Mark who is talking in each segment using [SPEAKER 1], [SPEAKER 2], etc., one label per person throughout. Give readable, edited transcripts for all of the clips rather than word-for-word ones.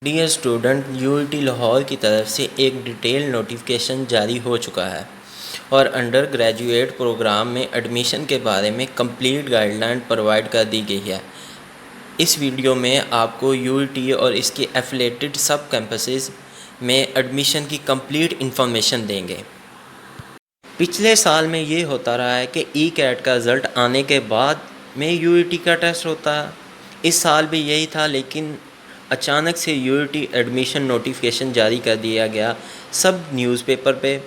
[SPEAKER 1] Dear student, UET Lahore کی طرف سے ایک ڈیٹیل نوٹیفیکیشن جاری ہو چکا ہے اور انڈر گریجویٹ پروگرام میں ایڈمیشن کے بارے میں کمپلیٹ گائیڈ لائن پرووائڈ کر دی گئی ہے۔ اس ویڈیو میں آپ کو UET اور اس کے ایفیلیٹڈ سب کیمپسز میں ایڈمیشن کی کمپلیٹ انفارمیشن دیں گے۔ پچھلے سال میں یہ ہوتا رہا ہے کہ ECAT کا رزلٹ آنے کے بعد میں UET کا ٹیسٹ ہوتا ہے۔ اس سال بھی یہی تھا، لیکن اچانک سے UET ایڈمیشن نوٹیفیکیشن جاری کر دیا گیا سب نیوز پیپر پہ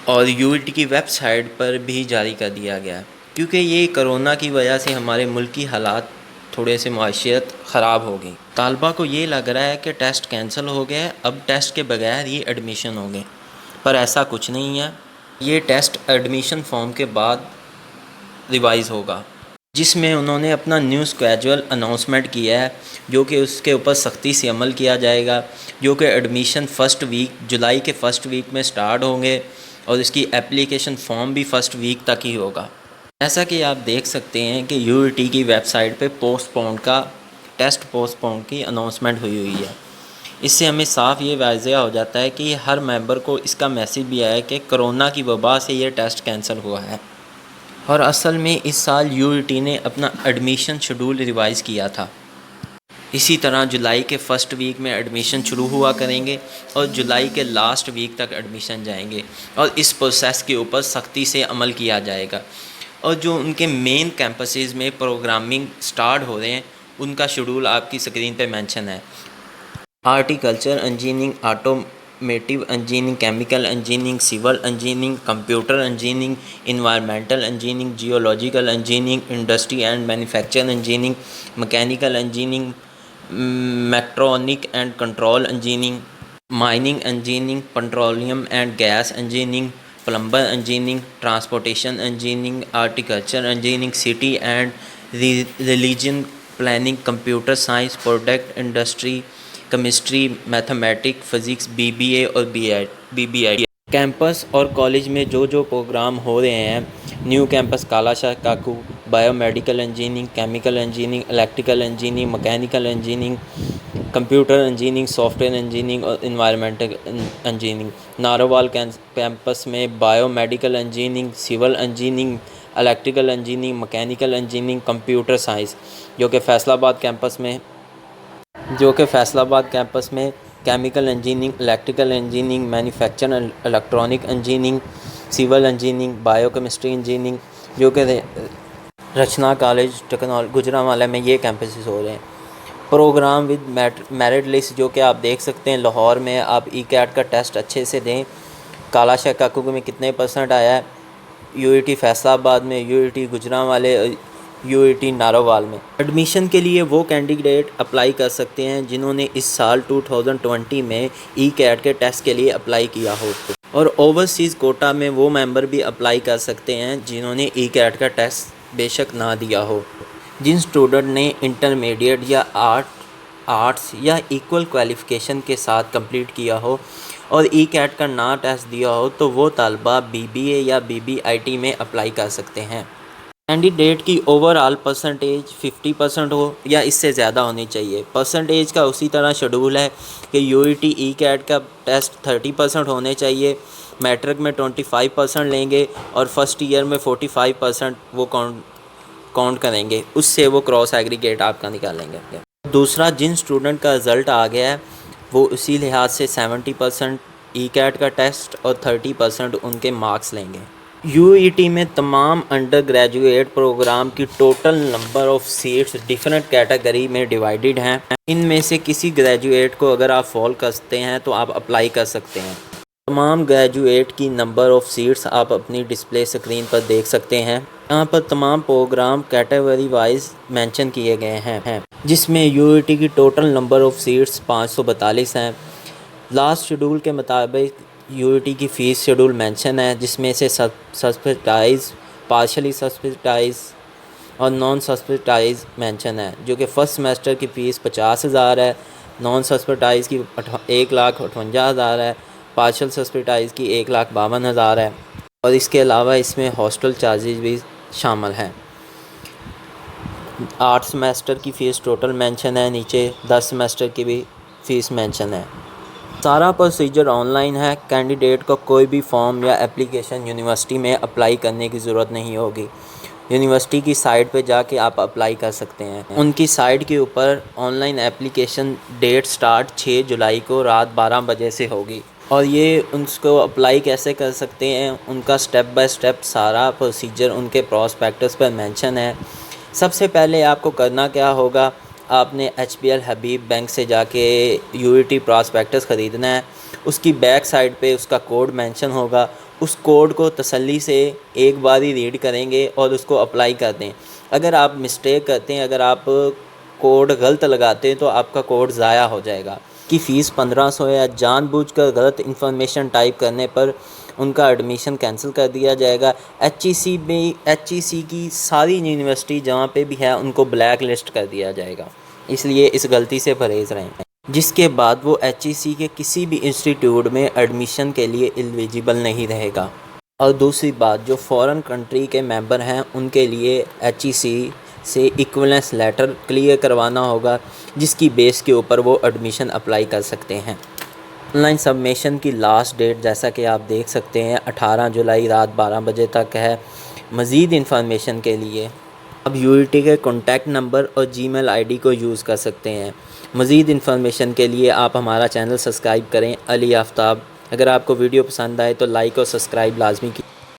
[SPEAKER 1] اور UET کی ویب سائٹ پر بھی جاری کر دیا گیا، کیونکہ یہ کرونا کی وجہ سے ہمارے ملک کی حالات تھوڑے سے معیشت خراب ہو گئی۔ طالبہ کو یہ لگ رہا ہے کہ ٹیسٹ کینسل ہو گیا، اب ٹیسٹ کے بغیر یہ ایڈمیشن ہو گئے، پر ایسا کچھ نہیں ہے۔ یہ ٹیسٹ ایڈمیشن فارم کے بعد ریوائز ہوگا، جس میں انہوں نے اپنا نیو اسکیجول اناؤنسمنٹ کیا ہے، جو کہ اس کے اوپر سختی سے عمل کیا جائے گا، جو کہ ایڈمیشن جولائی کے فرسٹ ویک میں سٹارٹ ہوں گے اور اس کی اپلیکیشن فارم بھی فرسٹ ویک تک ہی ہوگا۔ جیسا کہ آپ دیکھ سکتے ہیں کہ UET کی ویب سائٹ پہ ٹیسٹ پوسٹ پون کی اناؤنسمنٹ ہوئی ہے۔ اس سے ہمیں صاف یہ واضح ہو جاتا ہے کہ ہر ممبر کو اس کا میسج بھی آیا ہے کہ کرونا کی وبا سے یہ ٹیسٹ کینسل ہوا ہے، اور اصل میں اس سال UET نے اپنا ایڈمیشن شیڈول ریوائز کیا تھا۔ اسی طرح جولائی کے فرسٹ ویک میں ایڈمیشن شروع ہوا کریں گے اور جولائی کے لاسٹ ویک تک ایڈمیشن جائیں گے، اور اس پروسیس کے اوپر سختی سے عمل کیا جائے گا۔ اور جو ان کے مین کیمپسز میں پروگرامنگ سٹارٹ ہو رہے ہیں، ان کا شیڈول آپ کی اسکرین پہ مینشن ہے۔ Horticulture engineering, automotive engineering, chemical engineering, civil engineering, computer engineering, environmental engineering, geological engineering, industry and manufacture engineering, mechanical engineering, mechatronic and control engineering, mining engineering, petroleum and gas engineering, plumber engineering, transportation engineering, horticulture engineering, city and region planning, computer science, product industry, chemistry, mathematics, physics, BBA اور BBI۔ Campus اور college میں جو programme ہو رہے ہیں: new campus Kala Shah Kaku, bio medical engineering, chemical engineering, electrical engineering, mechanical engineering, computer engineering, soft ware engineering اور environmental engineering. Narowal campus میں bio medical engineering, civil engineering, electrical engineering, mechanical engineering, computer science, جو کہ فیصل آباد campus میں chemical engineering, electrical engineering, manufacture electronic engineering, civil engineering, bio chemistry engineering, جو کہ رچنا college Gujranwala میں یہ کیمپسز ہو رہے ہیں۔ پروگرام ود میرٹ لسٹ، جو کہ آپ دیکھ سکتے ہیں لاہور میں آپ ECAT کا ٹیسٹ اچھے سے دیں۔ کالا شاہ کاکو میں کتنے % آیا ہے، UET فیصل آباد میں، UET گوجرانوالے، UET نارووال میں۔ ایڈمیشن کے لیے وہ کینڈیڈیٹ اپلائی کر سکتے ہیں جنہوں نے اس سال 2020 میں ECAT کے ٹیسٹ کے لیے اپلائی کیا ہو، اور اوورسیز کوٹا میں وہ ممبر بھی اپلائی کر سکتے ہیں جنہوں نے ECAT کا ٹیسٹ بے شک نہ دیا ہو۔ جن اسٹوڈنٹ نے انٹرمیڈیٹ یا آرٹس یا ایکول کوالیفیکیشن کے ساتھ کمپلیٹ کیا ہو اور ECAT کا نہ ٹیسٹ دیا ہو، تو وہ طالبہ BBA یا BBIT میں اپلائی کر سکتے ہیں۔ Candidate key over all percentage 50% ہو یا اس سے زیادہ ہونی چاہیے۔ پرسنٹیج کا اسی طرح شیڈول ہے کہ UET ECAT کا ٹیسٹ 30% ہونے چاہیے، میٹرک میں 25% لیں گے اور فرسٹ ایئر میں 45% وہ کاؤنٹ کریں گے، اس سے وہ کراس ایگریگیٹ آپ کا نکالیں گے۔ دوسرا، جن اسٹوڈنٹ کا رزلٹ آ گیا ہے وہ اسی لحاظ سے 70% ECAT کا ٹیسٹ اور 30% ان کے مارکس لیں گے۔ UET میں تمام انڈر گریجویٹ پروگرام کی total number of seats different category میں ڈیوائیڈڈ ہیں۔ ان میں سے کسی گریجویٹ کو اگر آپ فال کرتے ہیں تو آپ اپلائی کر سکتے ہیں۔ تمام گریجویٹ کی نمبر آف سیٹس آپ اپنی ڈسپلے اسکرین پر دیکھ سکتے ہیں۔ یہاں پر تمام پروگرام کیٹیگری وائز مینشن کیے گئے ہیں، جس میں UET کی ٹوٹل نمبر آف سیٹس 542 ہیں۔ لاسٹ شیڈول کے مطابق UET کی فیس شیڈول مینشن ہے، جس میں سے سبسڈائز، پارشلی سبسڈائز اور نان سبسڈائز مینشن ہے، جو کہ فرسٹ سیمیسٹر کی فیس 50,000 ہے، نان سبسڈائز کی 1,58,000 ہے، پارشل سبسڈائز کی 1,52,000 ہے، اور اس کے علاوہ اس میں ہاسٹل چارجز بھی شامل ہیں۔ 8 سمیسٹر کی فیس ٹوٹل مینشن ہے، نیچے 10 سمیسٹر کی بھی فیس مینشن ہے۔ سارا پروسیجر آن لائن ہے، کینڈیڈیٹ کو کوئی بھی فارم یا اپلیکیشن یونیورسٹی میں اپلائی کرنے کی ضرورت نہیں ہوگی۔ یونیورسٹی کی سائٹ پہ جا کے آپ اپلائی کر سکتے ہیں۔ ان کی سائٹ کے اوپر online application date start 6 جولائی کو رات 12 بجے سے ہوگی، اور یہ ان کو اپلائی کیسے کر سکتے ہیں، ان کا سٹیپ بائی سٹیپ سارا پروسیجر ان کے پراسپیکٹس پر مینشن ہے۔ سب سے پہلے آپ کو کرنا کیا ہوگا، آپ نے HBL حبیب بینک سے جا کے UET پراسپیکٹس خریدنا ہے۔ اس کی بیک سائڈ پہ اس کا کوڈ مینشن ہوگا، اس کوڈ کو تسلی سے ایک بار ہی ریڈ کریں گے اور اس کو اپلائی کر دیں۔ اگر آپ مسٹیک کرتے ہیں، اگر آپ کوڈ غلط لگاتے ہیں تو آپ کا کوڈ ضائع ہو جائے گا۔ کی فیس 1500 ہے، جان بوجھ کر غلط انفارمیشن ٹائپ کرنے پر ان کا ایڈمیشن کینسل کر دیا جائے گا۔ HEC کی ساری یونیورسٹی جہاں پہ بھی ہے ان کو بلیک لسٹ کر دیا جائے گا، اس لیے اس غلطی سے پرہیز رہیں، جس کے بعد وہ HEC کے کسی بھی انسٹیٹیوٹ میں ایڈمیشن کے لیے ایلیجیبل نہیں رہے گا۔ اور دوسری بات، جو فورن کنٹری کے ممبر ہیں ان کے لیے HEC سے ایکویلنس لیٹر کلیئر کروانا ہوگا، جس کی بیس کے اوپر وہ ایڈمیشن اپلائی کر سکتے ہیں۔ آن لائن سبمیشن کی لاسٹ ڈیٹ جیسا کہ آپ دیکھ سکتے ہیں 18 جولائی رات 12 بجے تک ہے۔ مزید انفارمیشن کے لیے آپ UET کے کانٹیکٹ نمبر اور Gmail ID کو یوز کر سکتے ہیں۔ مزید انفارمیشن کے لیے آپ ہمارا چینل سبسکرائب کریں، علی آفتاب۔ اگر آپ کو ویڈیو پسند آئے تو لائک اور سبسکرائب لازمی کیجیے۔